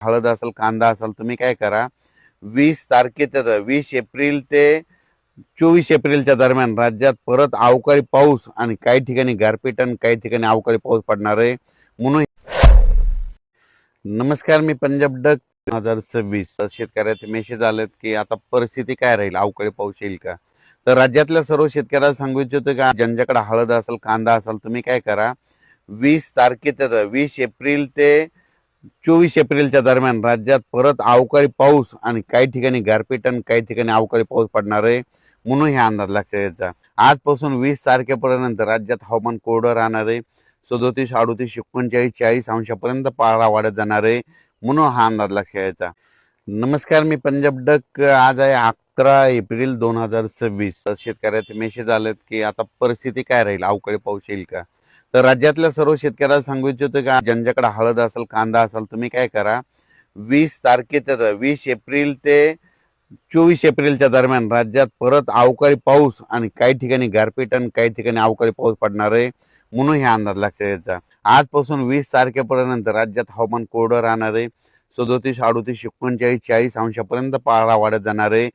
हळद असेल, कांदा असेल, तुम्ही काय करा 20 एप्रिल ते 24 एप्रिलच्या दरम्यान राज्यात परत अवकाळी पाऊस आणि काही ठिकाणी गारपीट आणि काही ठिकाणी अवकाळी पाऊस पडणार आहे. म्हणून नमस्कार, मी पंजाब डक 2026 शेतकऱ्याचे मेसेज आलेत की आता परिस्थिती काय राहील, अवकाळी पाऊस येईल का. तर राज्यातल्या सर्व शेतकऱ्याला सांगू इच्छितो की ज्यांच्याकडे हळद असेल, कांदा असेल, तुम्ही काय करा 20 एप्रिल ते 24 एप्रिलच्या दरम्यान राज्यात परत अवकाळी पाऊस आणि काही ठिकाणी गारपीट आणि काही ठिकाणी अवकाळी पाऊस पडणार आहे. म्हणून हे अंदाज लक्षात घ्यायचा. आजपासून 20 तारखेपर्यंत राज्यात हवामान कोरडं राहणार आहे. 37, 38, 39, 40 अंशापर्यंत पारा वाढत जाणार आहे. म्हणून हा अंदाज लक्षात घ्यायचा. नमस्कार, मी पंजाब डक. आज आहे 11 एप्रिल 2026. शेतकऱ्याचे मेसेज आलेत की आता परिस्थिती काय राहील, अवकाळी पाऊस येईल का. तर राज्यातल्या सर्व शेतकऱ्याला सांगू इच्छितो की ज्यांच्याकडे हळद असेल, कांदा असेल, तुम्ही काय करा 20 एप्रिल ते 24 एप्रिलच्या दरम्यान राज्यात परत अवकाळी पाऊस आणि काही ठिकाणी गारपीट आणि काही ठिकाणी अवकाळी पाऊस पडणार आहे. म्हणून हे अंदाज लक्षात घ्यायचा. आजपासून 20 तारखेपर्यंत राज्यात हवामान कोरडं राहणार आहे. 37, 38, 39, 40 अंशापर्यंत पारा वाढत जाणार आहे.